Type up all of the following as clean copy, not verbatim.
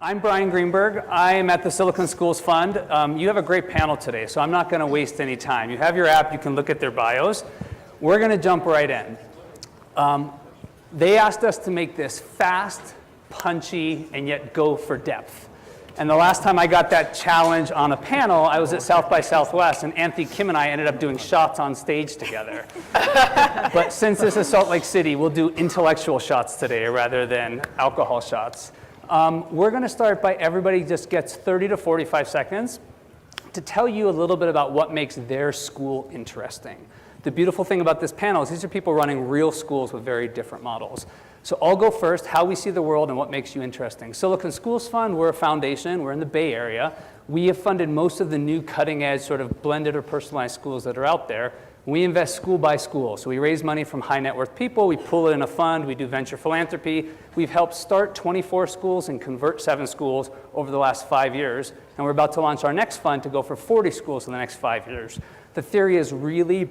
I'm Brian Greenberg. I am at the Silicon Schools Fund. You have a great panel today, so I'm not going to waste any time. You have your app. You can look at their bios. We're going to jump right in. They asked us to make this fast, punchy, and yet go for depth. And the last time I got that challenge on a panel, I was at South by Southwest, and Anthony Kim and I ended up doing shots on stage together. But since this is Salt Lake City, we'll do intellectual shots today rather than alcohol shots. We're going to start by everybody just gets 30 to 45 seconds to tell you a little bit about what makes their school interesting. The beautiful thing about this panel is these are people running real schools with very different models. So I'll go first, how we see the world and what makes you interesting. Silicon Schools Fund, we're a foundation. We're in the Bay Area. We have funded most of the new cutting edge sort of blended or personalized schools that are out there. We invest school by school. So we raise money from high net worth people. We pull it in a fund. We do venture philanthropy. We've helped start 24 schools and convert 7 schools over the last 5 years. And we're about to launch our next fund to go for 40 schools in the next 5 years. The theory is really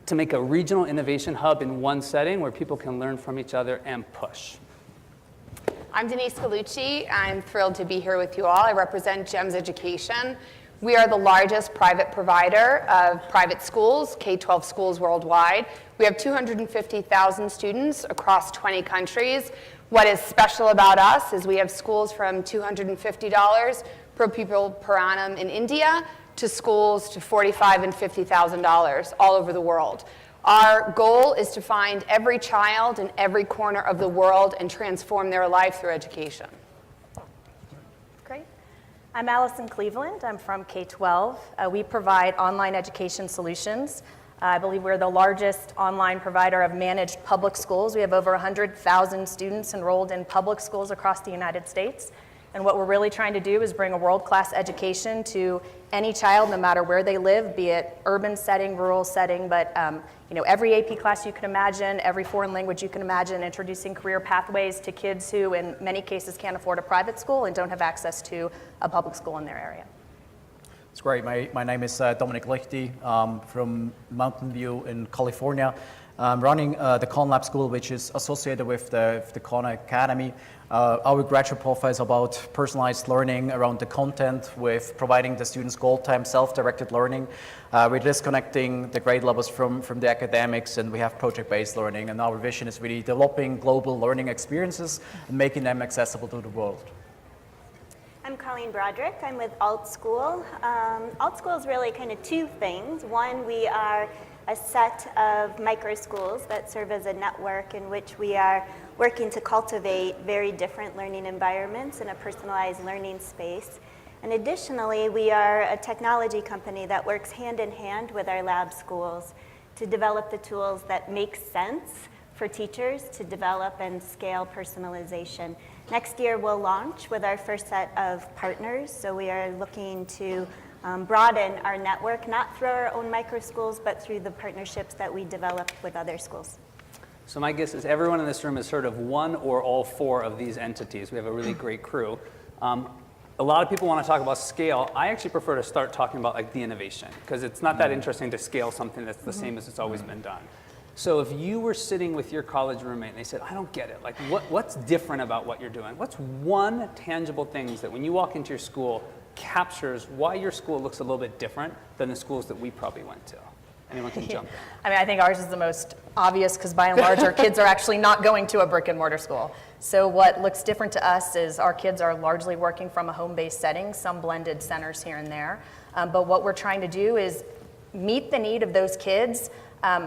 to make a regional innovation hub in one setting where people can learn from each other and push. I'm Denise Gallucci. I'm thrilled to be here with you all. I represent GEMS Education. We are the largest private provider of private schools, K12 schools worldwide. We have 250,000 students across 20 countries. What is special about us is we have schools from $250 per pupil per annum in India to schools to $45,000 and $50,000 all over the world. Our goal is to find every child in every corner of the world and transform their life through education. Great. I'm Allison Cleveland. I'm from K12. We provide online education solutions. I believe we're the largest online provider of managed public schools. We have over 100,000 students enrolled in public schools across the United States. And what we're really trying to do is bring a world-class education to any child, no matter where they live, be it urban setting, rural setting, but every AP class you can imagine, every foreign language you can imagine, introducing career pathways to kids who in many cases can't afford a private school and don't have access to a public school in their area. It's great. My name is Dominic Liechti from Mountain View in California. I'm running the Conrad School, which is associated with the Khan Academy. Our graduate profile is about personalized learning around the content with providing the students goal time, self-directed learning. We're disconnecting the grade levels from the academics, and we have project-based learning. And our vision is really developing global learning experiences and making them accessible to the world. I'm Colleen Broderick. I'm with AltSchool. AltSchool is really kind of two things. One, we are a set of micro schools that serve as a network in which we are working to cultivate very different learning environments in a personalized learning space. And additionally, we are a technology company that works hand in hand with our lab schools to develop the tools that make sense for teachers to develop and scale personalization. Next year, we'll launch with our first set of partners. So we are looking to broaden our network, not through our own micro schools, but through the partnerships that we develop with other schools. So my guess is everyone in this room has heard of one or all 4 of these entities. We have a really great crew. A lot of people want to talk about scale. I actually prefer to start talking about like the innovation, because it's not that interesting to scale something that's the same as it's always been done. So if you were sitting with your college roommate and they said, I don't get it, like what's different about what you're doing? What's one tangible thing that when you walk into your school captures why your school looks a little bit different than the schools that we probably went to? Anyone can jump in. I mean, I think ours is the most obvious because by and large our kids are actually not going to a brick and mortar school. So what looks different to us is our kids are largely working from a home-based setting, some blended centers here and there. But what we're trying to do is meet the need of those kids.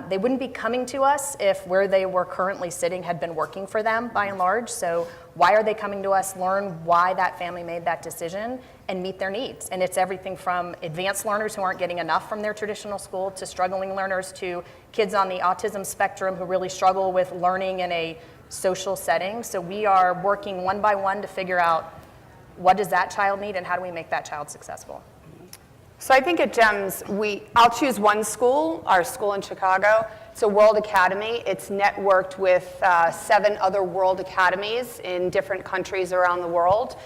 They wouldn't be coming to us if where they were currently sitting had been working for them by and large. So why are they coming to us? Learn why that family made that decision and meet their needs. And it's everything from advanced learners who aren't getting enough from their traditional school to struggling learners to kids on the autism spectrum who really struggle with learning in a social setting. So we are working one by one to figure out what does that child need and how do we make that child successful. So I think at GEMS, I'll choose one school, our school in Chicago. It's a World Academy. It's networked with 7 other World Academies in different countries around the world.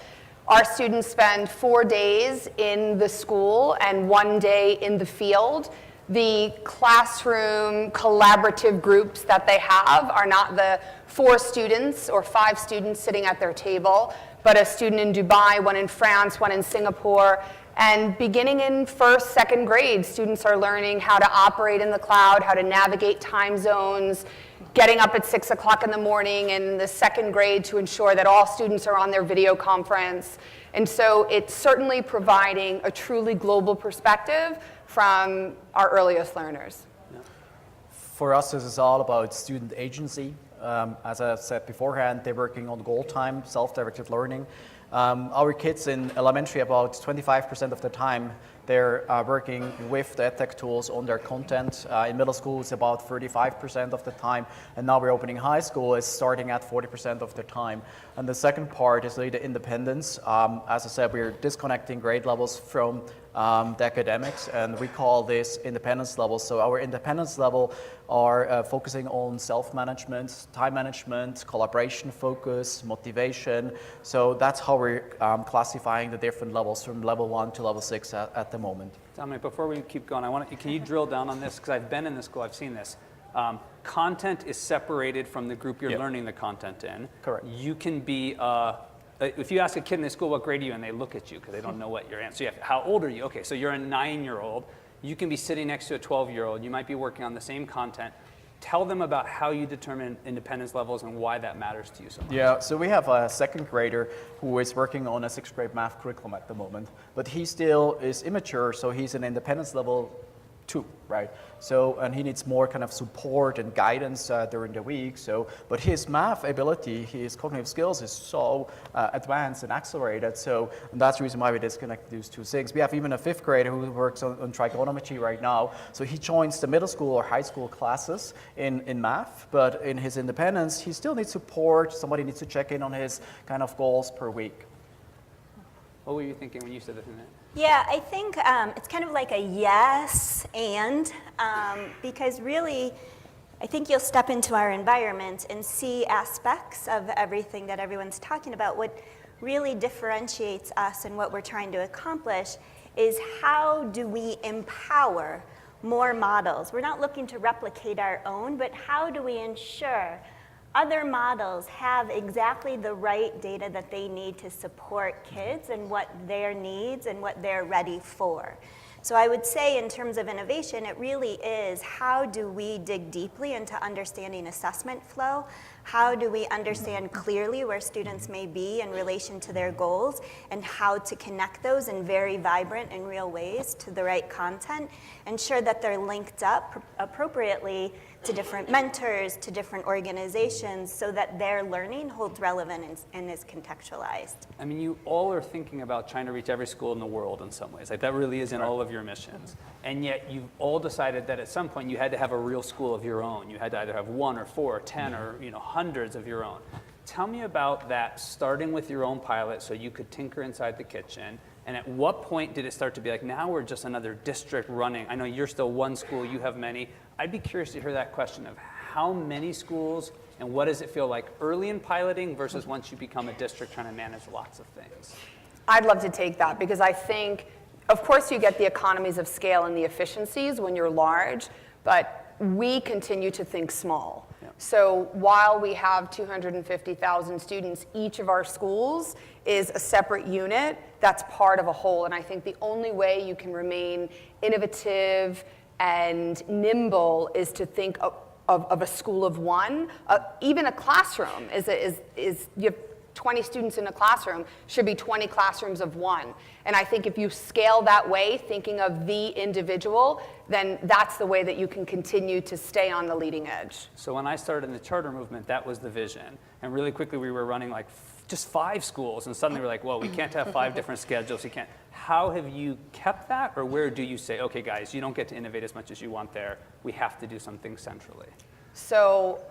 Our students spend 4 days in the school and 1 day in the field. The classroom collaborative groups that they have are not the 4 students or 5 students sitting at their table, but a student in Dubai, one in France, one in Singapore. And beginning in first, second grade, students are learning how to operate in the cloud, how to navigate time zones, getting up at 6 o'clock in the morning in the second grade to ensure that all students are on their video conference. And so it's certainly providing a truly global perspective from our earliest learners. For us, this is all about student agency. As I said beforehand, they're working on goal time, self-directed learning. Our kids in elementary, about 25% of the time, they're working with the EdTech tools on their content. In middle school, it's about 35% of the time. And now we're opening high school, it's starting at 40% of the time. And the second part is really the independence. As I said, we're disconnecting grade levels from the academics, and we call this independence level. So our independence level are focusing on self-management, time management, collaboration focus, motivation. So that's how we're classifying the different levels from level 1 to level 6 at the moment. Dominic, before we keep going, can you drill down on this? Because I've been in this school, I've seen this. Content is separated from the group you're learning the content in. Correct. You can be, if you ask a kid in the school, what grade are you in, they look at you because they don't know what you're in. So how old are you? Okay, so you're a 9-year-old. You can be sitting next to a 12-year-old. You might be working on the same content. Tell them about how you determine independence levels and why that matters to you so much. Yeah, so we have a second grader who is working on a 6th grade math curriculum at the moment, but he still is immature, so he's in independence level 2, right? So, and he needs more kind of support and guidance during the week. So, but his math ability, his cognitive skills is so advanced and accelerated. So, and that's the reason why we disconnect these two things. We have even a 5th grader who works on trigonometry right now. So he joins the middle school or high school classes in math, but in his independence, he still needs support. Somebody needs to check in on his kind of goals per week. What were you thinking when you said that? Yeah, I think it's kind of like a yes and, because really, I think you'll step into our environment and see aspects of everything that everyone's talking about. What really differentiates us and what we're trying to accomplish is how do we empower more models. We're not looking to replicate our own, but how do we ensure other models have exactly the right data that they need to support kids and what their needs and what they're ready for. So I would say in terms of innovation, it really is how do we dig deeply into understanding assessment flow? How do we understand clearly where students may be in relation to their goals and how to connect those in very vibrant and real ways to the right content, ensure that they're linked up appropriately to different mentors, to different organizations, so that their learning holds relevance and is contextualized. I mean, you all are thinking about trying to reach every school in the world in some ways. Like that really is in all of your missions. And yet you've all decided that at some point you had to have a real school of your own. You had to either have 1 or 4 or 10 or hundreds of your own. Tell me about that, starting with your own pilot so you could tinker inside the kitchen. And at what point did it start to be like, now we're just another district running? I know you're still one school, you have many. I'd be curious to hear that question of how many schools and what does it feel like early in piloting versus once you become a district trying to manage lots of things? I'd love to take that because I think, of course, you get the economies of scale and the efficiencies when you're large, but we continue to think small. Yeah. So while we have 250,000 students, each of our schools is a separate unit that's part of a whole. And I think the only way you can remain innovative and nimble is to think of a school of one. Even a classroom is you have 20 students in a classroom, should be 20 classrooms of one. And I think if you scale that way, thinking of the individual, then that's the way that you can continue to stay on the leading edge. So when I started in the charter movement, that was the vision. And really quickly we were running like just 5 schools, and suddenly we're like, well, we can't have 5 different schedules. You can't. How have you kept that, or where do you say, okay, guys, you don't get to innovate as much as you want there. We have to do something centrally? So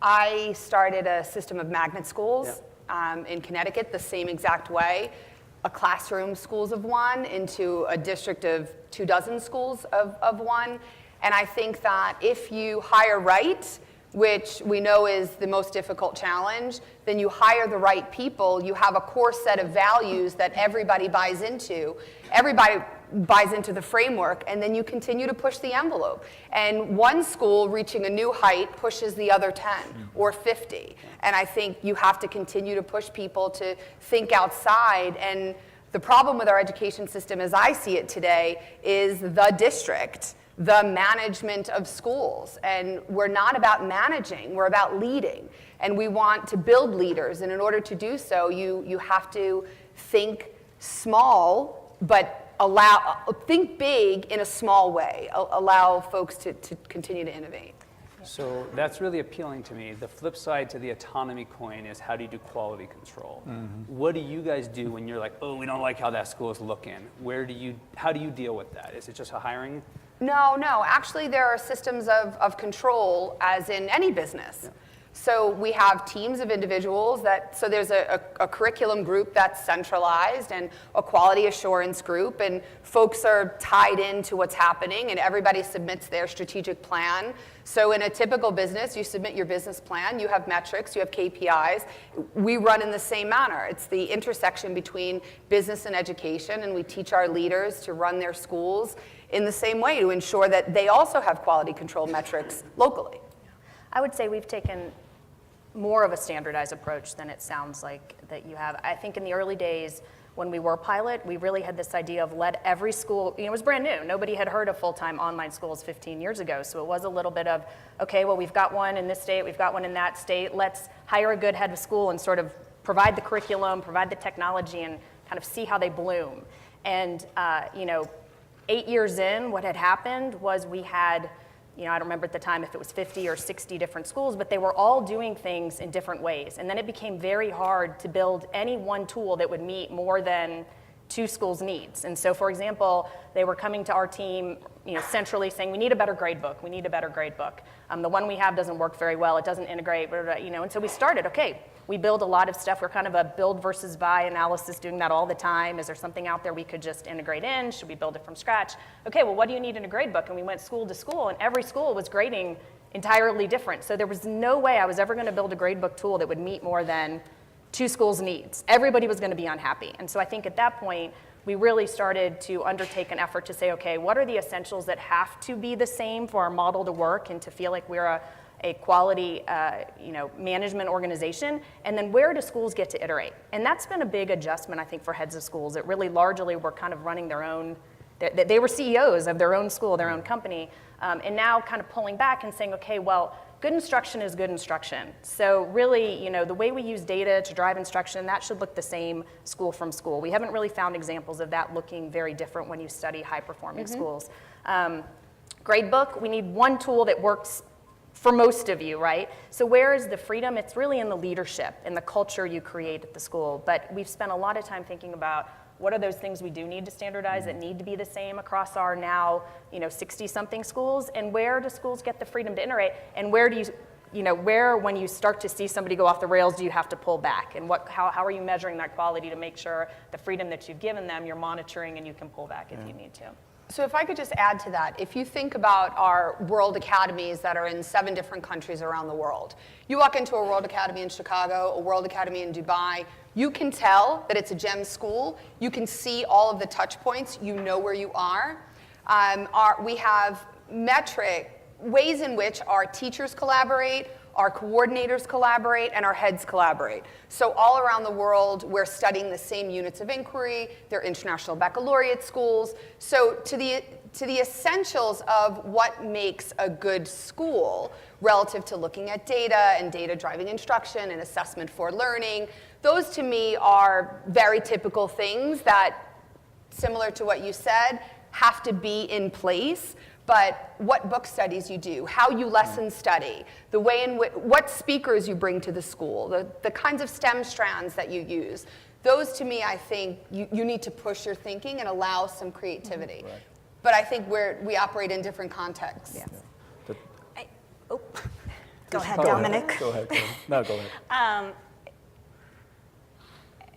I started a system of magnet schools in Connecticut the same exact way. A classroom schools of one into a district of 24 schools of one. And I think that if you hire right, which we know is the most difficult challenge, then you hire the right people, you have a core set of values that everybody buys into. Everybody buys into the framework, and then you continue to push the envelope. And one school reaching a new height pushes the other 10 or 50. And I think you have to continue to push people to think outside. And the problem with our education system, as I see it today, is the district, the management of schools. And we're not about managing, we're about leading. And we want to build leaders. And in order to do so, you have to think small, but think big in a small way. Allow folks to continue to innovate. So that's really appealing to me. The flip side to the autonomy coin is how do you do quality control? What do you guys do when you're like, oh, we don't like how that school is looking? How do you deal with that? Is it just a hiring? No. Actually, there are systems of control as in any business. Yeah. So we have teams of individuals so there's a curriculum group that's centralized and a quality assurance group, and folks are tied into what's happening, and everybody submits their strategic plan. So in a typical business, you submit your business plan, you have metrics, you have KPIs. We run in the same manner. It's the intersection between business and education, and we teach our leaders to run their schools in the same way to ensure that they also have quality control metrics locally. I would say we've taken more of a standardized approach than it sounds like that you have. I think in the early days when we were pilot, we really had this idea of let every school, it was brand new. Nobody had heard of full-time online schools 15 years ago. So it was a little bit of, okay, well, we've got one in this state, we've got one in that state. Let's hire a good head of school and sort of provide the curriculum, provide the technology, and kind of see how they bloom. And 8 years in, what had happened was we had, I don't remember at the time if it was 50 or 60 different schools, but they were all doing things in different ways. And then it became very hard to build any one tool that would meet more than 2 schools' needs. And so, for example, they were coming to our team, centrally saying, we need a better grade book, we need a better grade book. The one we have doesn't work very well, it doesn't integrate, and so we started, okay, we build a lot of stuff. We're kind of a build versus buy analysis, doing that all the time. Is there something out there we could just integrate in? Should we build it from scratch? Okay, well, what do you need in a grade book? And we went school to school, and every school was grading entirely different. So there was no way I was ever going to build a grade book tool that would meet more than 2 schools' needs. Everybody was going to be unhappy. And so I think at that point, we really started to undertake an effort to say, okay, what are the essentials that have to be the same for our model to work and to feel like we're a quality management organization, and then where do schools get to iterate? And that's been a big adjustment, I think, for heads of schools that really largely were kind of running their own, they were CEOs of their own school, their own company, and now kind of pulling back and saying, okay, well, good instruction is good instruction. So really, the way we use data to drive instruction, that should look the same school from school. We haven't really found examples of that looking very different when you study high-performing schools. Gradebook, we need one tool that works for most of you, right? So where is the freedom? It's really in the leadership and the culture you create at the school. But we've spent a lot of time thinking about what are those things we do need to standardize that need to be the same across our now 60-something schools, and where do schools get the freedom to iterate, and where do where when you start to see somebody go off the rails do you have to pull back, and how are you measuring that quality to make sure the freedom that you've given them you're monitoring and you can pull back if you need to. So if I could just add to that, if you think about our world academies that are in 7 different countries around the world, you walk into a world academy in Chicago, a world academy in Dubai, you can tell that it's a GEM school. You can see all of the touch points. You know where you are. We have ways in which our teachers collaborate, our coordinators collaborate, and our heads collaborate. So all around the world, we're studying the same units of inquiry. They're international baccalaureate schools. So to the essentials of what makes a good school relative to looking at data and data driving instruction and assessment for learning, those to me are very typical things that, similar to what you said, have to be in place. But what book studies you do, how you lesson study, the way in what speakers you bring to the school, the kinds of STEM strands that you use, those to me, I think you need to push your thinking and allow some creativity. Right. But I think we operate in different contexts. Yes. Go ahead, Dominic. Go ahead. No, go ahead.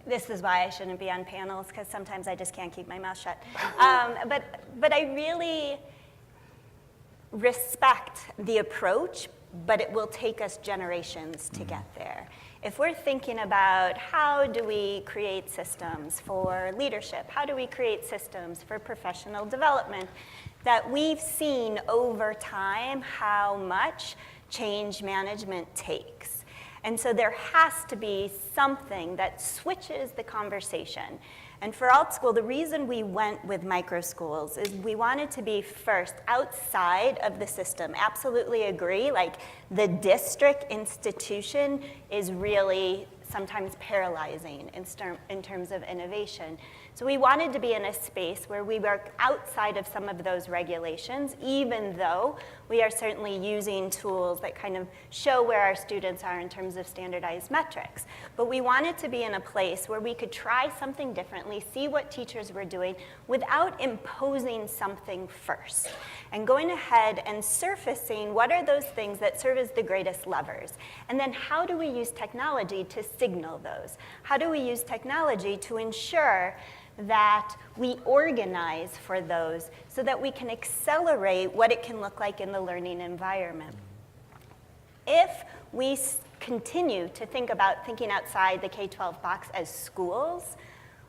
This is why I shouldn't be on panels, because sometimes I just can't keep my mouth shut. But I really respect the approach, but it will take us generations to get there. if we're thinking about how do we create systems for leadership, how do we create systems for professional development, that we've seen over time how much change management takes. And so there has to be something that switches the conversation. And for AltSchool, the reason we went with micro schools is we wanted to be first outside of the system. Absolutely agree, like the district institution is really sometimes paralyzing in terms of innovation. So we wanted to be in a space where we work outside of some of those regulations, even though we are certainly using tools that kind of show where our students are in terms of standardized metrics. But we wanted to be in a place where we could try something differently, see what teachers were doing without imposing something first. And going ahead and surfacing what are those things that serve as the greatest levers. And then how do we use technology to signal those? How do we use technology to ensure that we organize for those so that we can accelerate what it can look like in the learning environment? If we continue to think about thinking outside the K-12 box as schools,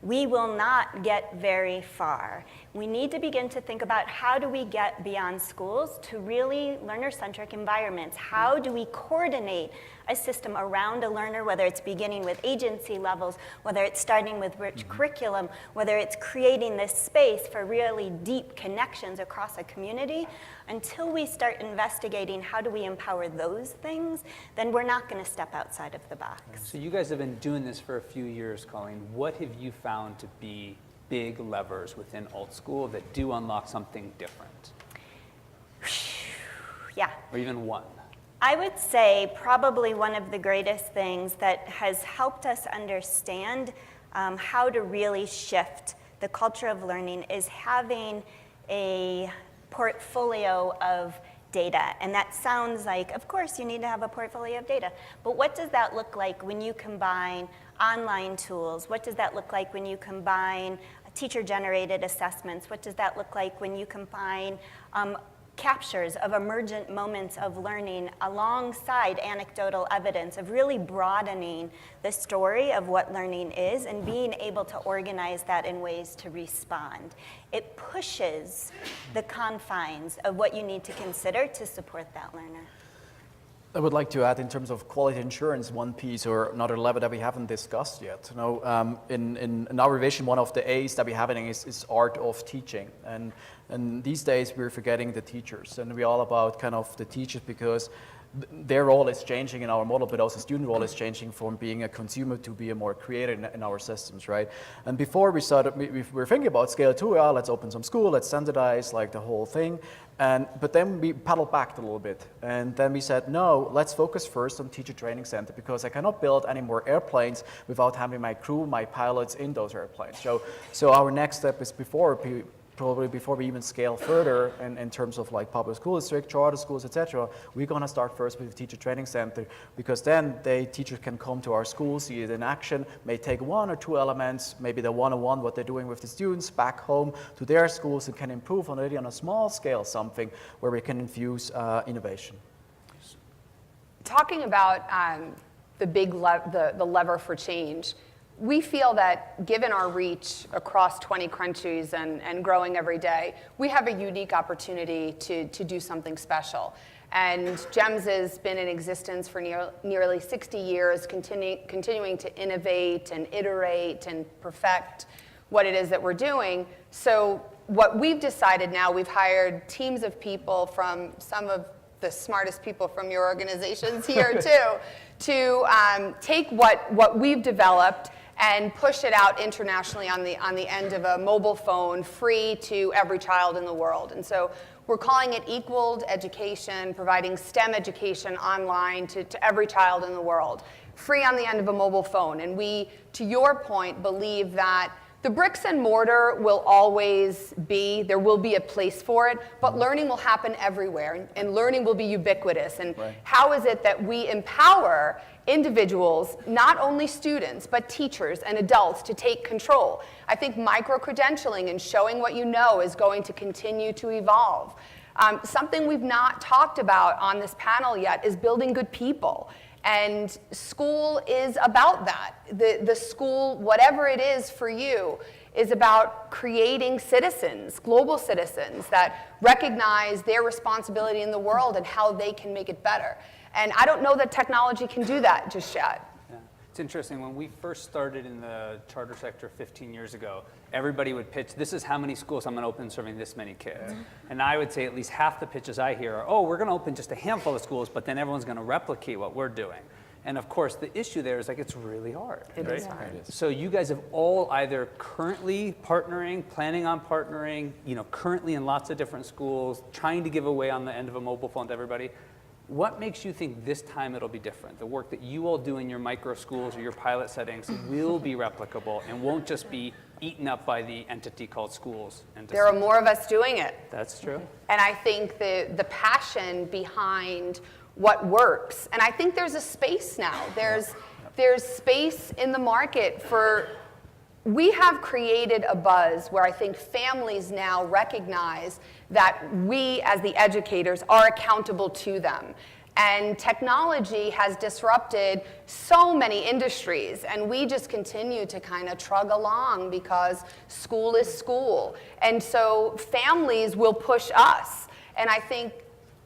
we will not get very far. We need to begin to think about how do we get beyond schools to really learner-centric environments? How do we coordinate a system around a learner, whether it's beginning with agency levels, whether it's starting with rich curriculum, whether it's creating this space for really deep connections across a community? Until we start investigating how do we empower those things, then we're not going to step outside of the box. So you guys have been doing this for a few years, Colleen. What have you found to be big levers within AltSchool that do unlock something different? Yeah. Or even one? I would say probably one of the greatest things that has helped us understand how to really shift the culture of learning is having a portfolio of data. And that sounds like, of course, you need to have a portfolio of data. But what does that look like when you combine online tools? What does that look like when you combine teacher-generated assessments? What does that look like when you combine captures of emergent moments of learning alongside anecdotal evidence of really broadening the story of what learning is and being able to organize that in ways to respond? It pushes the confines of what you need to consider to support that learner. I would like to add, in terms of quality assurance, one piece or another level that we haven't discussed yet. You know, in our vision, one of the A's that we're having is art of teaching. And these days we're forgetting the teachers, and we're all about kind of the teachers because their role is changing in our model, but also student role is changing from being a consumer to be a more creator in our systems, right? And before we started, we were thinking about scale 2, let's open some school, let's standardize like the whole thing. But then we paddled back a little bit, and then we said, no, let's focus first on teacher training center, because I cannot build any more airplanes without having my crew, my pilots in those airplanes. So our next step is probably before we even scale further in terms of like public school district, charter schools, etc., we're going to start first with the teacher training center, because then teachers can come to our schools, see it in action, may take one or two elements, maybe the one-on-one, what they're doing with the students, back home to their schools, and can improve already on a small scale something where we can infuse innovation. Talking about the big the lever for change, we feel that given our reach across 20 countries and growing every day, we have a unique opportunity to do something special. And GEMS has been in existence for nearly 60 years, continuing to innovate and iterate and perfect what it is that we're doing. So what we've decided now, we've hired teams of people from some of the smartest people from your organizations here too, to take what we've developed and push it out internationally on the end of a mobile phone, free to every child in the world. And so we're calling it Equaled Education, providing STEM education online to every child in the world, free on the end of a mobile phone. And we, to your point, believe that the bricks and mortar will always be, there will be a place for it, but learning will happen everywhere, and learning will be ubiquitous. And right. How is it that we empower individuals, not only students, but teachers and adults, to take control? I think micro-credentialing and showing what you know is going to continue to evolve. Something we've not talked about on this panel yet is building good people. And school is about that. The school, whatever it is for you, is about creating citizens, global citizens that recognize their responsibility in the world and how they can make it better. And I don't know that technology can do that just yet. Yeah. It's interesting, when we first started in the charter sector 15 years ago, everybody would pitch, this is how many schools I'm going to open serving this many kids. And I would say at least half the pitches I hear are, oh, we're going to open just a handful of schools, but then everyone's going to replicate what we're doing. And of course, the issue there is like it's really hard. It right? is hard. It is. So you guys have all either currently partnering, planning on partnering, currently in lots of different schools, trying to give away on the end of a mobile phone to everybody. What makes you think this time it'll be different? The work that you all do in your micro schools or your pilot settings will be replicable and won't just be eaten up by the entity called schools. And There are more of us doing it. That's true. And I think the passion behind what works, and I think there's a space now. There's space in the market for, we have created a buzz where I think families now recognize that we as the educators are accountable to them. And technology has disrupted so many industries, and we just continue to kind of trug along because school is school. And so families will push us. And I think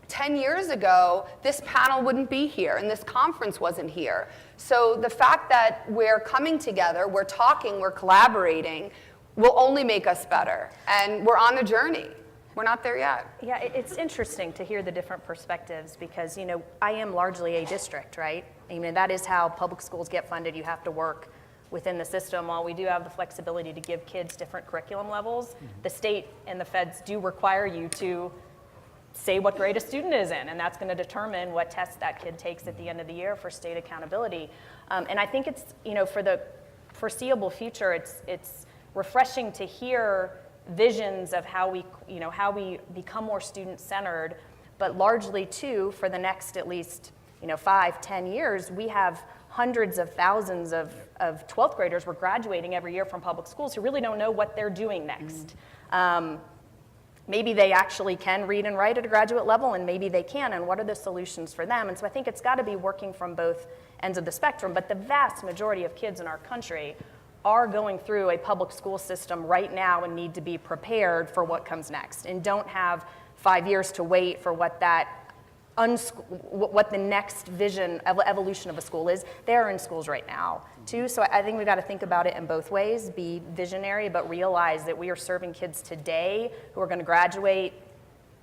10 years ago, this panel wouldn't be here, and this conference wasn't here. So the fact that we're coming together, we're talking, we're collaborating, will only make us better. And we're on a journey. We're not there yet. Yeah, it's interesting to hear the different perspectives because, I am largely a district, right? I mean, that is how public schools get funded. You have to work within the system. While we do have the flexibility to give kids different curriculum levels, the state and the feds do require you to say what grade a student is in, and that's going to determine what tests that kid takes at the end of the year for state accountability. And I think it's, for the foreseeable future, it's refreshing to hear visions of how we become more student-centered, but largely too, for the next at least 5-10 years, we have hundreds of thousands of 12th graders we're graduating every year from public schools who really don't know what they're doing next. Maybe they actually can read and write at a graduate level, and maybe they can, and what are the solutions for them? And so I think it's got to be working from both ends of the spectrum, but the vast majority of kids in our country are going through a public school system right now and need to be prepared for what comes next, and don't have 5 years to wait for what the next vision of evolution of a school is. They're in schools right now too, so I think we've got to think about it in both ways, be visionary, but realize that we are serving kids today who are going to graduate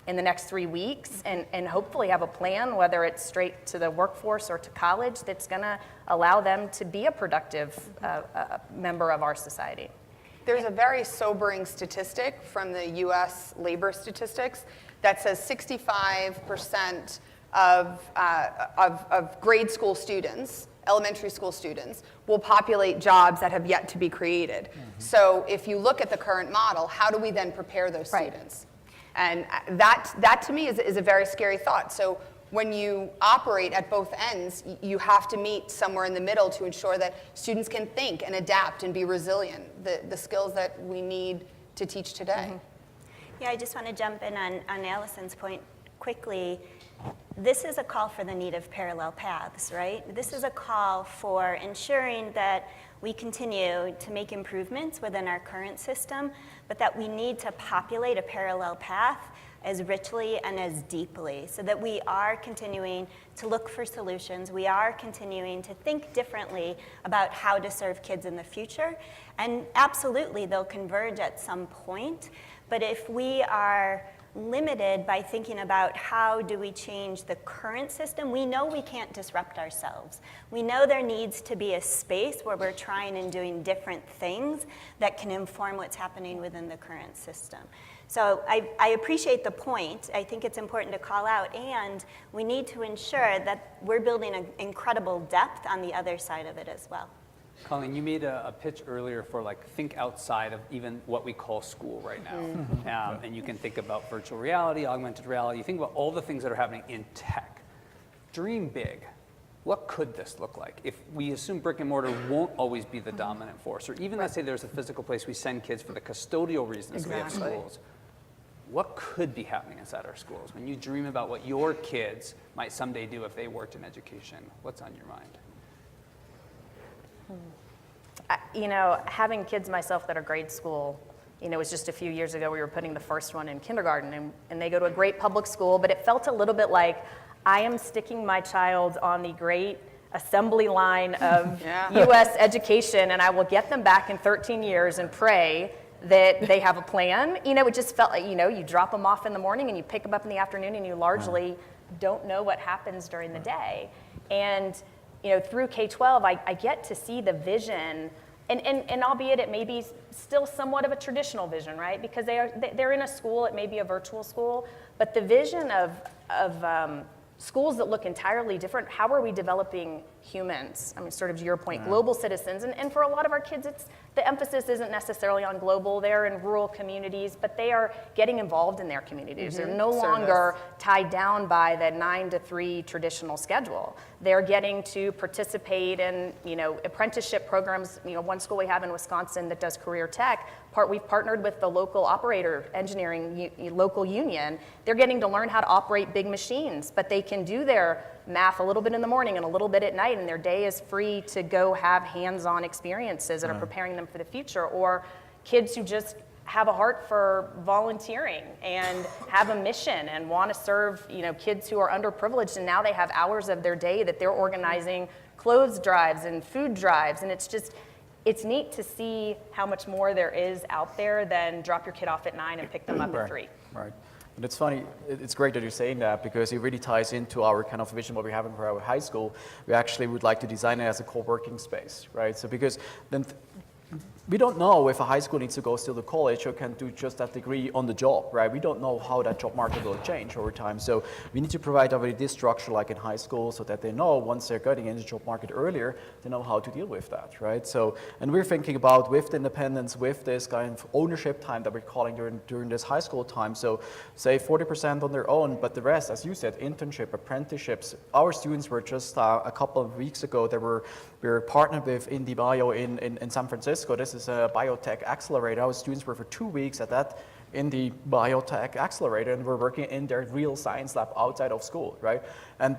in the next 3 weeks and hopefully have a plan, whether it's straight to the workforce or to college, that's going to allow them to be a productive member of our society. There's a very sobering statistic from the US labor statistics that says 65% of grade school students, elementary school students, will populate jobs that have yet to be created. So if you look at the current model, how do we then prepare those students? And that to me is a very scary thought. So when you operate at both ends, you have to meet somewhere in the middle to ensure that students can think and adapt and be resilient, the skills that we need to teach today. Yeah, I just want to jump in on Allison's point quickly. This is a call for the need of parallel paths, right? This is a call for ensuring that we continue to make improvements within our current system, but that we need to populate a parallel path as richly and as deeply so that we are continuing to look for solutions. We are continuing to think differently about how to serve kids in the future. And absolutely, they'll converge at some point. But if we are limited by thinking about how do we change the current system, we know we can't disrupt ourselves. We know there needs to be a space where we're trying and doing different things that can inform what's happening within the current system. So I appreciate the point. I think it's important to call out, and we need to ensure that we're building an incredible depth on the other side of it as well. Colleen, you made a pitch earlier for think outside of even what we call school right now. And you can think about virtual reality, augmented reality. You think about all the things that are happening in tech. Dream big. What could this look like? If we assume brick and mortar won't always be the dominant force, or even let's say there's a physical place we send kids for the custodial reasons we have schools. what could be happening inside our schools? When you dream about what your kids might someday do if they worked in education, what's on your mind? You know, having kids myself that are grade school, you know, it was just a few years ago we were putting the first one in kindergarten, and they go to a great public school, but it felt a little bit like I am sticking my child on the great assembly line of U.S. education, and I will get them back in 13 years and pray that they have a plan. You know, it just felt like, you know, you drop them off in the morning and you pick them up in the afternoon, and you largely don't know what happens during the day. And, you know, through K12, I get to see the vision, and albeit it may be still somewhat of a traditional vision, right? Because they're in a school, it may be a virtual school, but the vision of schools that look entirely different. How are we developing humans? I mean, sort of to your point, global citizens. And for a lot of our kids, the emphasis isn't necessarily on global. They're in rural communities, but they are getting involved in their communities. They're no longer tied down by the 9 to 3 traditional schedule. They're getting to participate in, you know, apprenticeship programs. You know, one school we have in Wisconsin that does career tech, we've partnered with the local operator engineering local union. They're getting to learn how to operate big machines, but they can do their math a little bit in the morning and a little bit at night, and their day is free to go have hands-on experiences that are preparing them for the future. Or kids who just have a heart for volunteering and have a mission and want to serve, you know, kids who are underprivileged, and now they have hours of their day that they're organizing clothes drives and food drives, and it's neat to see how much more there is out there than drop your kid off at 9 and pick them up at 3. Right. And it's funny, it's great that you're saying that, because it really ties into our kind of vision, what we're having for our high school. We actually would like to design it as a co-working space, right? So because then we don't know if a high school needs to go still to college or can do just that degree on the job, right? We don't know how that job market will change over time. So we need to provide already this structure like in high school, so that they know once they're getting into the job market earlier, they know how to deal with that, right? So, and we're thinking about with the independence, with this kind of ownership time that we're calling during this high school time. So say 40% on their own, but the rest, as you said, internship, apprenticeships. Our students were just a couple of weeks ago, we were partnered with IndieBio in San Francisco. This is a biotech accelerator. Our students were for 2 weeks at that in the biotech accelerator, and we're working in their real science lab outside of school, right? And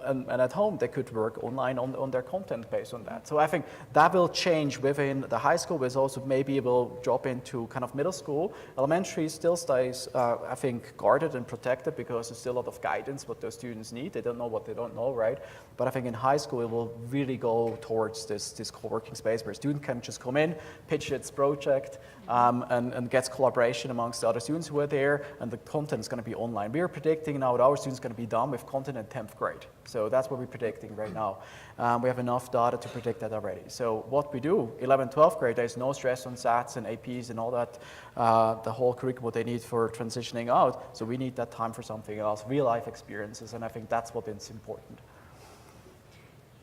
and at home they could work online on their content based on that. So I think that will change within the high school, but also maybe will drop into kind of middle school. Elementary still stays, I think, guarded and protected, because there's still a lot of guidance what those students need. They don't know what they don't know, right? But I think in high school it will really go towards this co-working space where a student can just come in, pitch its project, and gets collaboration amongst the other students who are there, and the content is going to be online. We are predicting now that our students are going to be done with content in 10th grade. So that's what we're predicting right now. We have enough data to predict that already. So what we do, 11th, 12th grade, there's no stress on SATs and APs and all that, the whole curriculum what they need for transitioning out. So we need that time for something else, real life experiences, and I think that's what is important.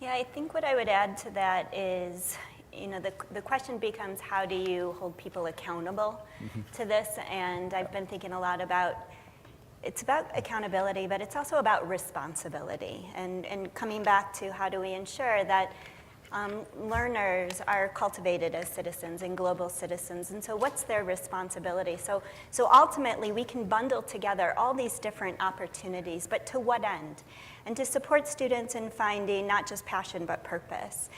Yeah, I think what I would add to that is, you know, the question becomes, how do you hold people accountable to this? And I've been thinking a lot about, it's about accountability, but it's also about responsibility. And coming back to how do we ensure that learners are cultivated as citizens and global citizens, and so what's their responsibility? So ultimately we can bundle together all these different opportunities, but to what end? And to support students in finding not just passion, but purpose.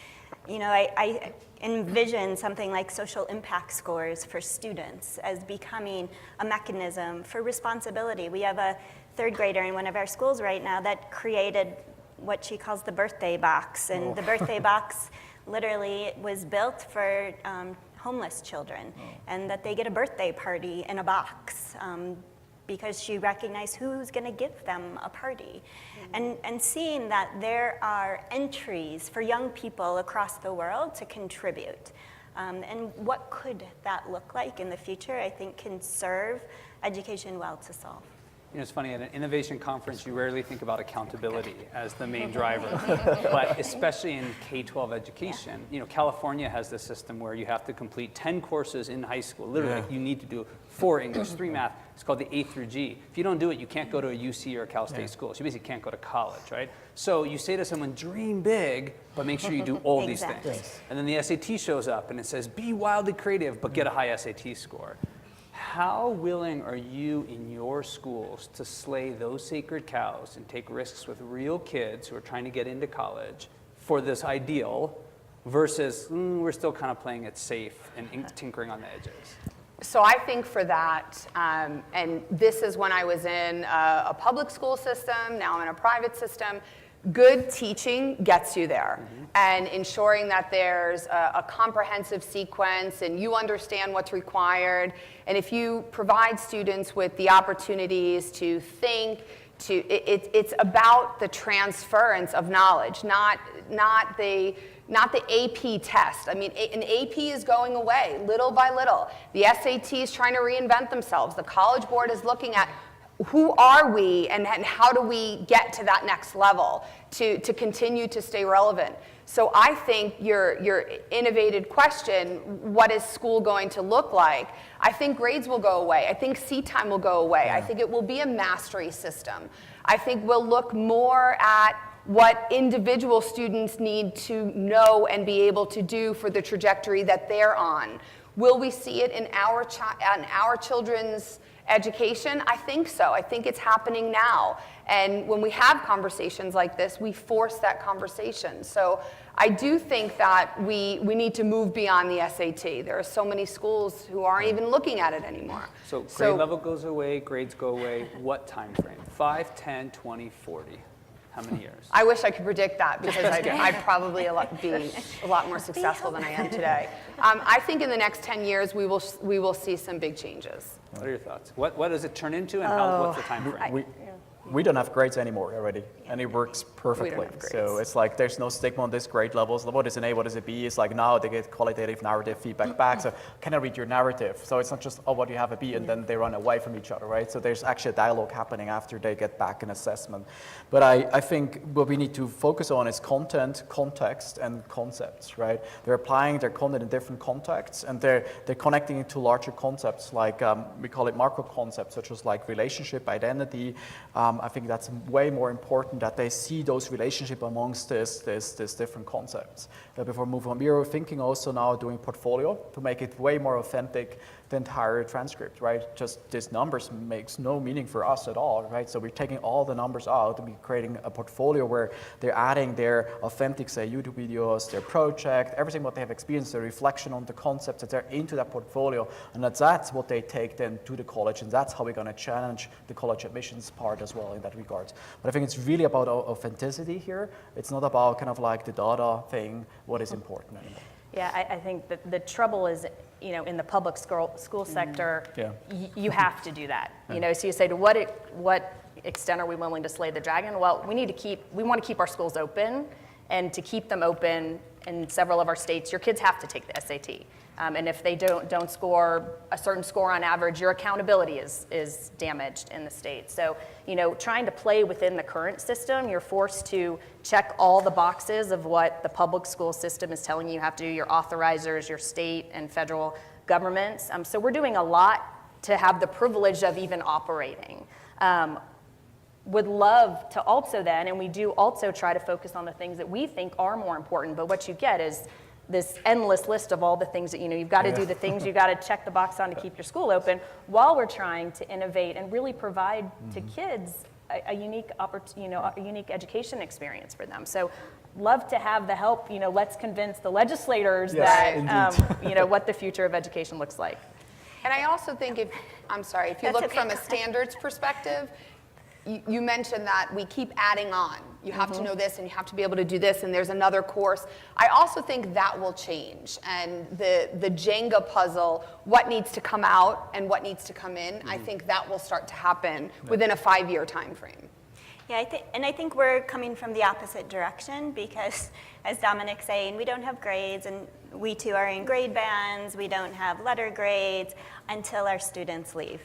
You know, I envision something like social impact scores for students as becoming a mechanism for responsibility. We have a 3rd grader in one of our schools right now that created what she calls the birthday box. And the birthday box literally was built for homeless children, and that they get a birthday party in a box. Because she recognized who's going to give them a party. And seeing that there are entries for young people across the world to contribute. And what could that look like in the future, I think can serve education well to solve. You know, it's funny, at an innovation conference, you rarely think about accountability as the main driver, but especially in K12 education. You know, California has this system where you have to complete 10 courses in high school. Literally, you need to do 4 English, 3 math. It's called the A through G. If you don't do it, you can't go to a UC or a Cal State school. So you basically can't go to college, right? So you say to someone, dream big, but make sure you do all these things. And then the SAT shows up and it says, be wildly creative, but get a high SAT score. how willing are you in your schools to slay those sacred cows and take risks with real kids who are trying to get into college for this ideal versus we're still kind of playing it safe and tinkering on the edges? So I think for that, and this is when I was in a public school system, now I'm in a private system, good teaching gets you there. And ensuring that there's a comprehensive sequence and you understand what's required. And if you provide students with the opportunities to think, it's about the transference of knowledge, not the AP test. I mean, an AP is going away little by little. The SAT is trying to reinvent themselves. The College Board is looking at who are we and how do we get to that next level to continue to stay relevant. So I think your innovative question, what is school going to look like? I think grades will go away. I think seat time will go away. I think it will be a mastery system. I think we'll look more at what individual students need to know and be able to do for the trajectory that they're on. Will we see it in our children's education? I think so. I think it's happening now. And when we have conversations like this, we force that conversation. So I do think that we need to move beyond the SAT. There are so many schools who aren't even looking at it anymore. So grade level goes away, grades go away. What time frame? 5, 10, 20, 40? How many years? I wish I could predict that because I'd probably be a lot more successful than I am today. I think in the next 10 years we will see some big changes. What are your thoughts? What does it turn into and what's the time frame? We don't have grades anymore already, and it works perfectly. have grades. So it's like there's no stigma on this grade levels. What is an A, what is a B? It's like now they get qualitative narrative feedback back. So can I read your narrative? So it's not just, oh, what do you have a B, and then they run away from each other, right? So there's actually a dialogue happening after they get back an assessment. But I think what we need to focus on is content, context, and concepts, right? They're applying their content in different contexts, and they're connecting it to larger concepts like we call it macro concepts, such as like relationship, identity. I think that's way more important that they see those relationships amongst these different concepts. Before moving on, we are thinking also now doing portfolio to make it way more authentic, the entire transcript, right? Just these numbers makes no meaning for us at all, right? So we're taking all the numbers out and we're creating a portfolio where they're adding their authentic, say, YouTube videos, their project, everything what they have experienced, their reflection on the concepts that they're into that portfolio, and that's what they take then to the college, and that's how we're going to challenge the college admissions part as well in that regard. But I think it's really about authenticity here. It's not about kind of like the data thing, what is important anymore. Yeah, I think that the trouble is, in the public school sector, you have to do that. So you say, to what extent are we willing to slay the dragon? Well, we want to keep our schools open, and to keep them open in several of our states, your kids have to take the SAT. And if they don't score a certain score on average, your accountability is damaged in the state. So, trying to play within the current system, you're forced to check all the boxes of what the public school system is telling you have to do, your authorizers, your state and federal governments. So we're doing a lot to have the privilege of even operating. Would love to also then, and we do also try to focus on the things that we think are more important, but what you get is this endless list of all the things that, you've got to do the things you got to check the box on to keep your school open, while we're trying to innovate and really provide to kids a unique a unique education experience for them. So love to have the help, let's convince the legislators that, what the future of education looks like. And I also think if you look from a standards perspective, you mentioned that we keep adding on. You have to know this, and you have to be able to do this, and there's another course. I also think that will change, and the Jenga puzzle, what needs to come out and what needs to come in, I think that will start to happen within a 5-year time frame. Yeah, I think we're coming from the opposite direction because, as Dominic's saying, we don't have grades, and we too are in grade bands. We don't have letter grades until our students leave.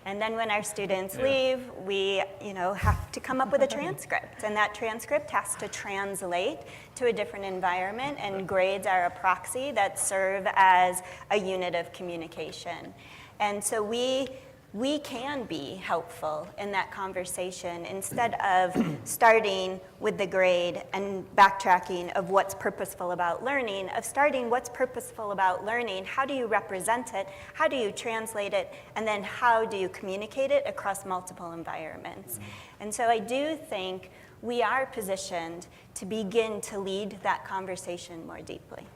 And then when our students leave, we have to come up with a transcript. And that transcript has to translate to a different environment. And grades are a proxy that serve as a unit of communication. And so we we can be helpful in that conversation instead of starting with the grade and backtracking of what's purposeful about learning, of starting what's purposeful about learning, how do you represent it, how do you translate it, and then how do you communicate it across multiple environments. And so I do think we are positioned to begin to lead that conversation more deeply.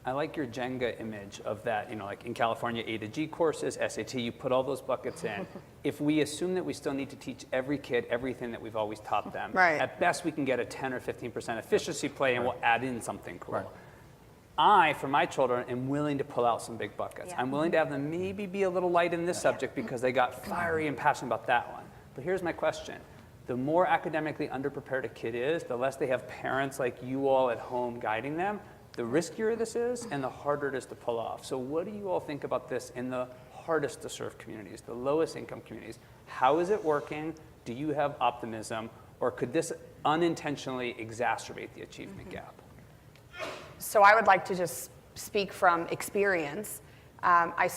I like your Jenga image of that, like in California, A to G courses, SAT, you put all those buckets in. If we assume that we still need to teach every kid everything that we've always taught them, Right. at best we can get a 10 or 15% efficiency play and we'll add in something cool. Right. I, for my children, am willing to pull out some big buckets. Yeah. I'm willing to have them maybe be a little light in this subject because they got fiery and passionate about that one. But here's my question. The more academically underprepared a kid is, the less they have parents like you all at home guiding them, the riskier this is and the harder it is to pull off. So what do you all think about this in the hardest to serve communities, the lowest income communities? How is it working? Do you have optimism? Or could this unintentionally exacerbate the achievement gap? So I would like to just speak from experience. I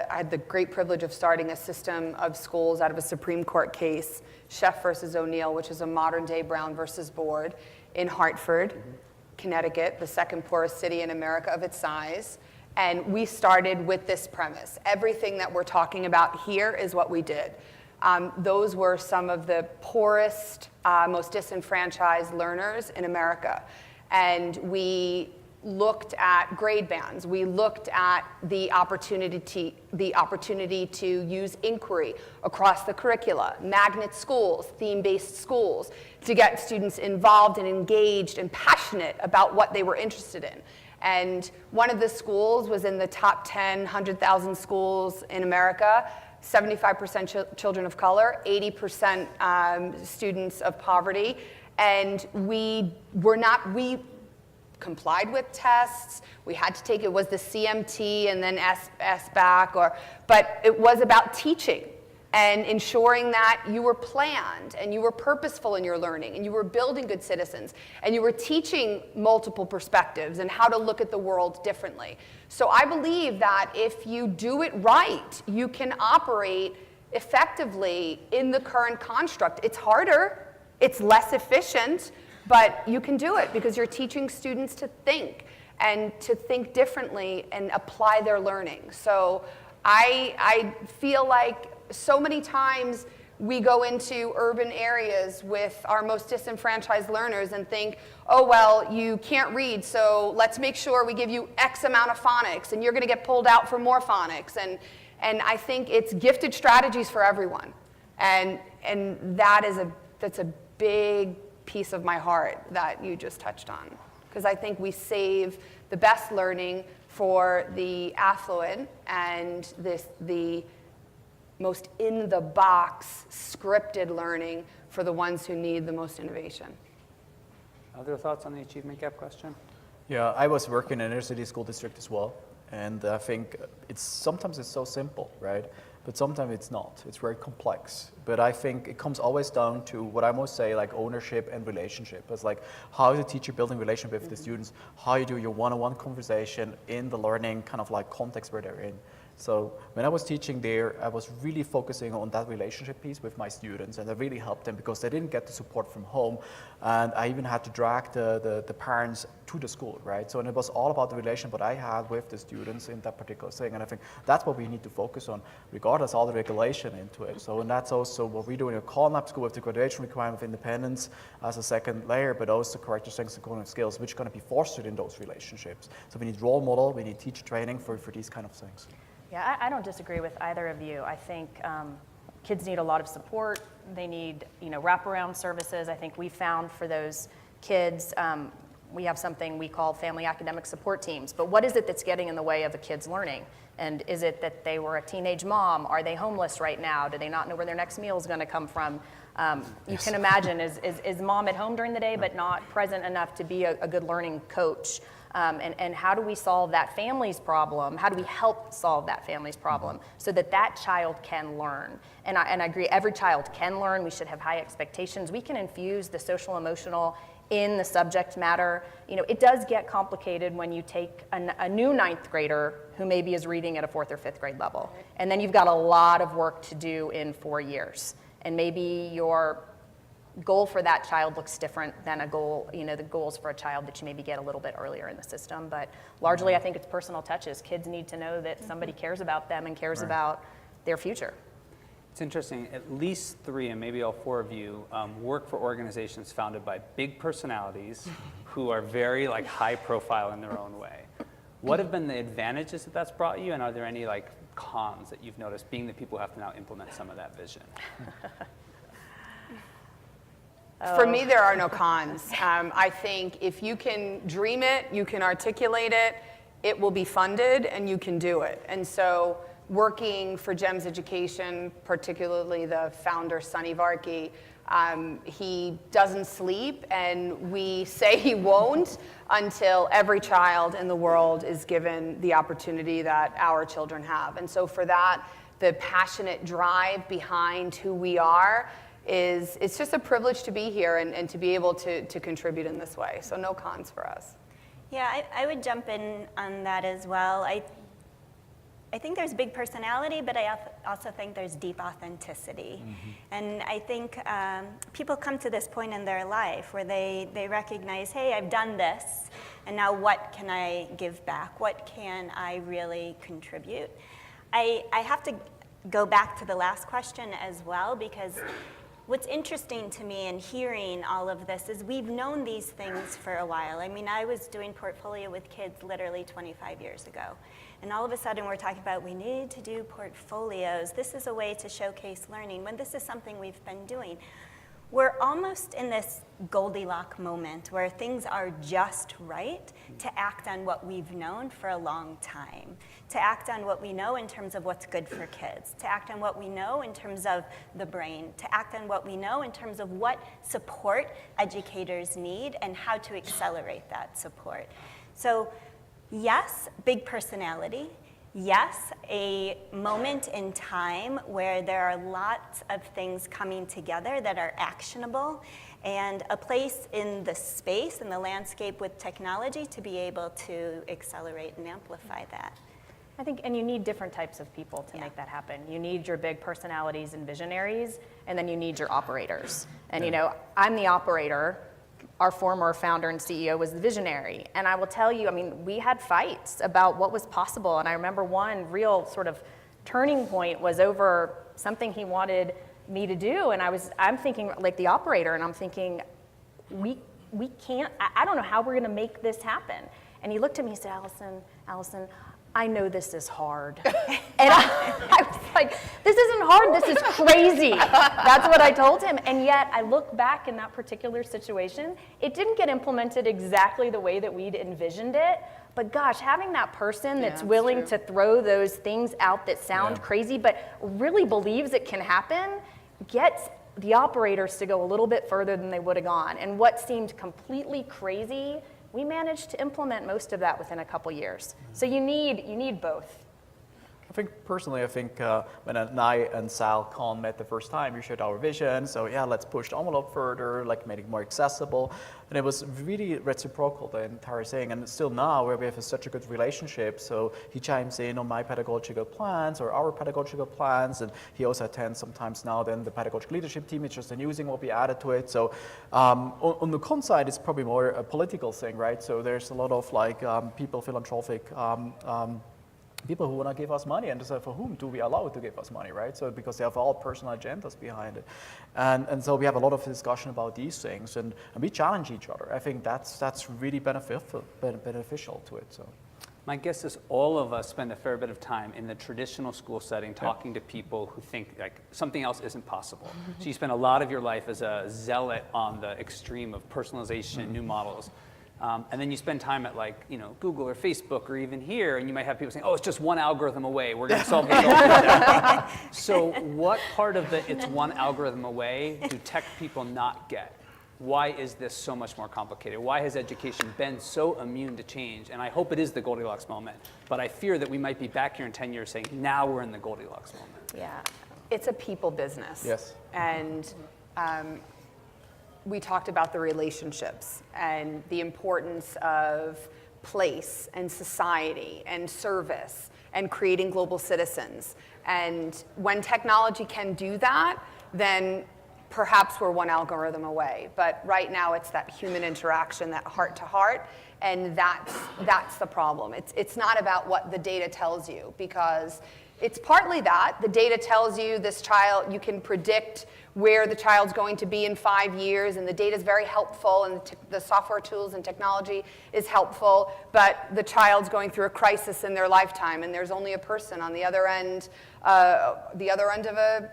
had the great privilege of starting a system of schools out of a Supreme Court case, Sheff versus O'Neill, which is a modern day Brown versus Board in Hartford, Connecticut, the second poorest city in America of its size. And we started with this premise. Everything that we're talking about here is what we did. Those were some of the poorest, most disenfranchised learners in America. And we looked at grade bands. We looked at the opportunity to use inquiry across the curricula, magnet schools, theme-based schools, to get students involved and engaged and passionate about what they were interested in. And one of the schools was in the top 10, 100,000 schools in America, 75% children of color, 80% students of poverty. And we complied with tests. We had to take, it was the CMT and then SBAC, but it was about teaching and ensuring that you were planned and you were purposeful in your learning and you were building good citizens and you were teaching multiple perspectives and how to look at the world differently. So I believe that if you do it right, you can operate effectively in the current construct. It's harder, it's less efficient, but you can do it because you're teaching students to think and to think differently and apply their learning. So I feel like so many times we go into urban areas with our most disenfranchised learners and think, oh, well, you can't read, so let's make sure we give you X amount of phonics, and you're going to get pulled out for more phonics. And I think it's gifted strategies for everyone. And that's a big piece of my heart that you just touched on. Because I think we save the best learning for the affluent and the most in-the-box scripted learning for the ones who need the most innovation. Other thoughts on the achievement gap question? Yeah, I was working in an inner city school district as well. And I think sometimes it's so simple, right? But sometimes it's not. It's very complex. But I think it comes always down to what I most say, like ownership and relationship. It's like how the teacher building relationship with the students, how you do your one-on-one conversation in the learning kind of like context where they're in. So when I was teaching there, I was really focusing on that relationship piece with my students, and I really helped them because they didn't get the support from home, and I even had to drag the parents to the school, right? So and it was all about the relation that I had with the students in that particular thing, and I think that's what we need to focus on, regardless of all the regulation into it. So and that's also what we do in a Conrad school with the graduation requirement of independence as a second layer, but also character strengths and cognitive skills, which are going to be fostered in those relationships. So we need role model, we need teacher training for these kind of things. Yeah, I don't disagree with either of you. I think kids need a lot of support. They need, wraparound services. I think we found for those kids, we have something we call family academic support teams. But what is it that's getting in the way of a kid's learning? And is it that they were a teenage mom? Are they homeless right now? Do they not know where their next meal is going to come from? You can imagine, is mom at home during the day but not present enough to be a good learning coach? And how do we solve that family's problem? How do we help solve that family's problem so that that child can learn? And I agree, every child can learn. We should have high expectations. We can infuse the social emotional in the subject matter. It does get complicated when you take a new ninth grader who maybe is reading at a 4th or 5th grade level. And then you've got a lot of work to do in 4 years. And maybe your goal for that child looks different than a goal, the goals for a child that you maybe get a little bit earlier in the system. But largely, I think it's personal touches. Kids need to know that somebody cares about them and cares about their future. It's interesting, at least 3, and maybe all 4 of you, work for organizations founded by big personalities who are very high profile in their own way. What have been the advantages that that's brought you, and are there any cons that you've noticed, being the people who have to now implement some of that vision? For me, there are no cons. I think if you can dream it, you can articulate it, it will be funded, and you can do it. And so working for GEMS Education, particularly the founder, Sunny Varkey, he doesn't sleep, and we say he won't until every child in the world is given the opportunity that our children have. And so for that, the passionate drive behind who we are it's just a privilege to be here and to be able to contribute in this way. So no cons for us. Yeah, I would jump in on that as well. I think there's big personality, but I also think there's deep authenticity. And I think people come to this point in their life where they recognize, hey, I've done this, and now what can I give back? What can I really contribute? I have to go back to the last question as well, because what's interesting to me in hearing all of this is we've known these things for a while. I mean, I was doing portfolio with kids literally 25 years ago. And all of a sudden we're talking about we need to do portfolios. This is a way to showcase learning when this is something we've been doing. We're almost in this Goldilocks moment where things are just right to act on what we've known for a long time, to act on what we know in terms of what's good for kids, to act on what we know in terms of the brain, to act on what we know in terms of what support educators need and how to accelerate that support. So yes, big personality. Yes, a moment in time where there are lots of things coming together that are actionable, and a place in the space, in the landscape with technology to be able to accelerate and amplify that. I think, and you need different types of people to make that happen. You need your big personalities and visionaries, and then you need your operators. And I'm the operator. Our former founder and CEO was the visionary. And I will tell you, we had fights about what was possible. And I remember one real sort of turning point was over something he wanted me to do. And I'm thinking like the operator, and I'm thinking, we can't, I don't know how we're gonna make this happen. And he looked at me and said, Allison, I know this is hard. And I was like, this isn't hard, this is crazy. That's what I told him. And yet I look back in that particular situation, it didn't get implemented exactly the way that we'd envisioned it. But gosh, having that person that's willing to throw those things out that sound crazy, but really believes it can happen, gets the operators to go a little bit further than they would have gone. And what seemed completely crazy, we managed to implement most of that within a couple years. So you need both. I think when I and Sal Khan met the first time, we shared our vision. So let's push the envelope further, make it more accessible. And it was really reciprocal, the entire thing. And still now, where we have such a good relationship, so he chimes in on my pedagogical plans or our pedagogical plans, and he also attends sometimes now then the pedagogical leadership team. It's just using what we added to it. So on the con side, it's probably more a political thing, right? So there's a lot of people, philanthropic people who want to give us money, and so for whom do we allow to give us money, right? So because they have all personal agendas behind it. And so we have a lot of discussion about these things, and we challenge each other. I think that's really beneficial to it. So my guess is all of us spend a fair bit of time in the traditional school setting talking to people who think something else isn't possible. So you spend a lot of your life as a zealot on the extreme of personalization, new models. And then you spend time at Google or Facebook or even here, and you might have people saying, oh, it's just one algorithm away. We're going to solve this all together. So what part of the it's one algorithm away do tech people not get? why is this so much more complicated? Why has education been so immune to change? And I hope it is the Goldilocks moment, but I fear that we might be back here in 10 years saying, now we're in the Goldilocks moment. Yeah, it's a people business. Yes. And we talked about the relationships and the importance of place and society and service and creating global citizens. And when technology can do that, then perhaps we're one algorithm away. But right now it's that human interaction, that heart to heart, and that's the problem. It's not about what the data tells you, because it's partly that. The data tells you this child, you can predict where the child's going to be in 5 years, and the data is very helpful, and the software tools and technology is helpful, but the child's going through a crisis in their lifetime, and there's only a person on the other end of a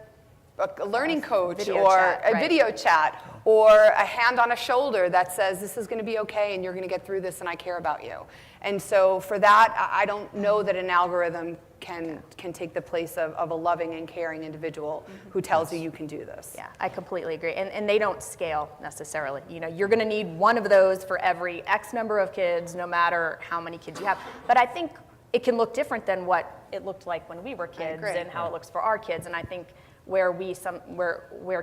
learning coach Video or chat, a right. video chat or a hand on a shoulder that says, this is going to be okay and you're going to get through this and I care about you. And so for that, I don't know that an algorithm can take the place of a loving and caring individual who tells you can do this. Yeah, I completely agree. And they don't scale necessarily. You know, you're going to need one of those for every X number of kids, no matter how many kids you have. But I think it can look different than what it looked like when we were kids agree. and how it looks for our kids. And I think where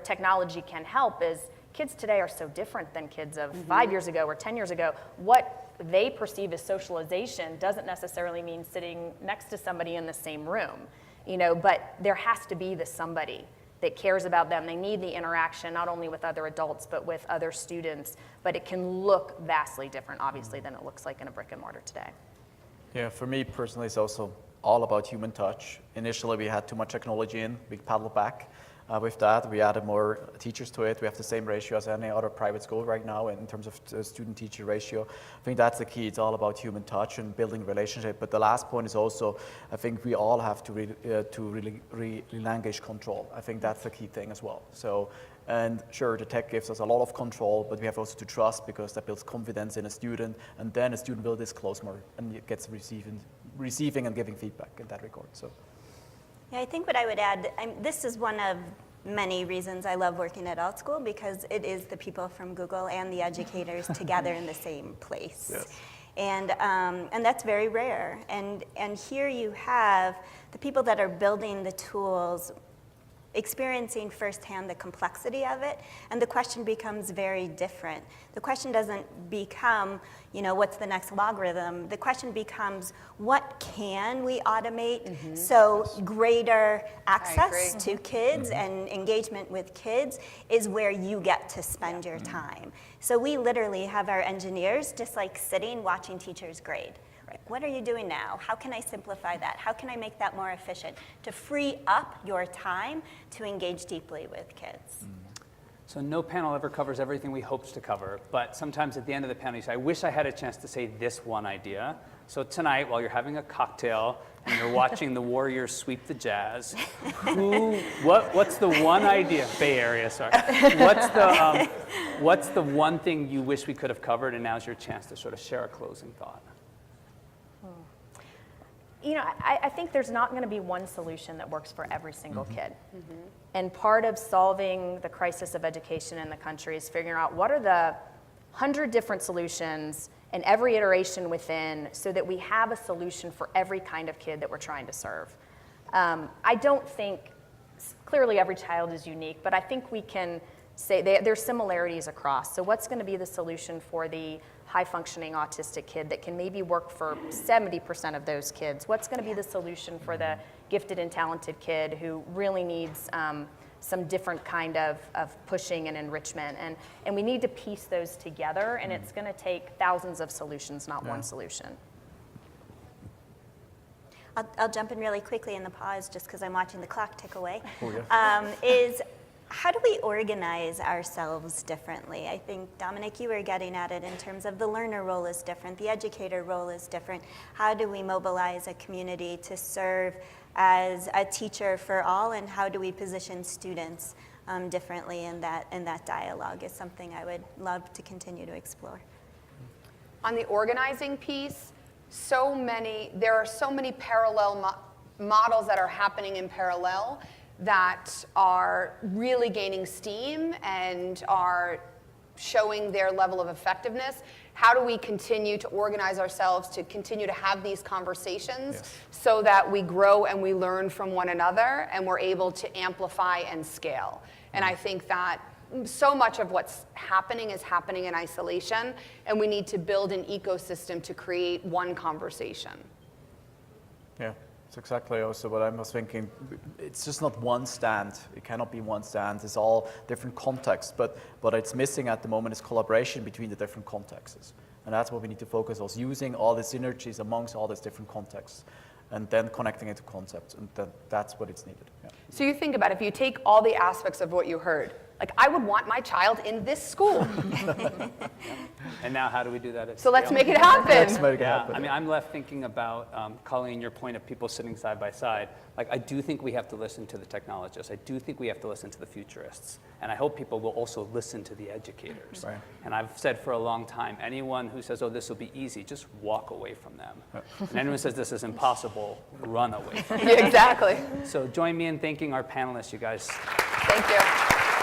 technology can help is kids today are so different than kids of 5 years ago or 10 years ago. What they perceive as socialization doesn't necessarily mean sitting next to somebody in the same room, you know, but there has to be the somebody that cares about them. They need the interaction not only with other adults but with other students, but it can look vastly different, obviously, than it looks like in a brick and mortar today. Yeah, for me personally, it's also all about human touch. Initially, we had too much technology in, we paddled back. With that, we added more teachers to it. We have the same ratio as any other private school right now in terms of student-teacher ratio. I think that's the key. It's all about human touch and building relationship. But the last point is also, I think we all have to really relinquish control. I think that's the key thing as well. So, and sure, the tech gives us a lot of control, but we have also to trust, because that builds confidence in a student, and then a student will disclose more and gets receiving and giving feedback in that regard. So. Yeah, I think what I would add, this is one of many reasons I love working at AltSchool, because it is the people from Google and the educators together in the same place. Yes. And that's very rare. And here you have the people that are building the tools experiencing firsthand the complexity of it, and the question becomes very different. The question doesn't become, you know, what's the next logarithm? The question becomes, what can we automate so greater access to kids and engagement with kids is where you get to spend your time. So we literally have our engineers just like sitting watching teachers grade. What are you doing now? How can I simplify that? How can I make that more efficient to free up your time to engage deeply with kids? So no panel ever covers everything we hoped to cover, but sometimes at the end of the panel you say, I wish I had a chance to say this one idea. So tonight, while you're having a cocktail and you're watching the Warriors sweep the Jazz, what's the one idea, Bay Area, sorry. What's the one thing you wish we could have covered, and now's your chance to sort of share a closing thought? You know, I think there's not going to be one solution that works for every single kid. And part of solving the crisis of education in the country is figuring out what are the 100 different solutions and every iteration within, so that we have a solution for every kind of kid that we're trying to serve. I don't think, clearly every child is unique, but I think we can say there's similarities across. So what's going to be the solution for the high-functioning autistic kid that can maybe work for 70% of those kids? What's going to be the solution for the gifted and talented kid who really needs some different kind of pushing and enrichment? And we need to piece those together, and it's going to take thousands of solutions, not one solution. I'll jump in really quickly in the pause just because I'm watching the clock tick away. Oh, yeah. Is how do we organize ourselves differently? I think, Dominic, you were getting at it in terms of the learner role is different, the educator role is different. How do we mobilize a community to serve as a teacher for all, and how do we position students differently in that dialogue is something I would love to continue to explore. On the organizing piece, there are so many parallel models that are happening in parallel that are really gaining steam and are showing their level of effectiveness, how do we continue to organize ourselves to continue to have these conversations so that we grow and we learn from one another and we're able to amplify and scale? And I think that so much of what's happening is happening in isolation, and we need to build an ecosystem to create one conversation. Yeah, it's exactly also what I was thinking. It's just not one stand. It cannot be one stand. It's all different contexts. But what it's missing at the moment is collaboration between the different contexts. And that's what we need to focus on, using all the synergies amongst all these different contexts and then connecting it to concepts. And that's what it's needed. Yeah. So you think about it, if you take all the aspects of what you heard, like I would want my child in this school. And now how do we do that? So let's make it happen. Let's make it Yeah, happen. I mean, I'm left thinking about, Colleen, your point of people sitting side by side. Like, I do think we have to listen to the technologists. I do think we have to listen to the futurists. And I hope people will also listen to the educators. Right. And I've said for a long time, anyone who says, oh, this will be easy, just walk away from them. And anyone who says this is impossible, run away from them. Yeah, exactly. So join me in thanking our panelists, you guys. Thank you.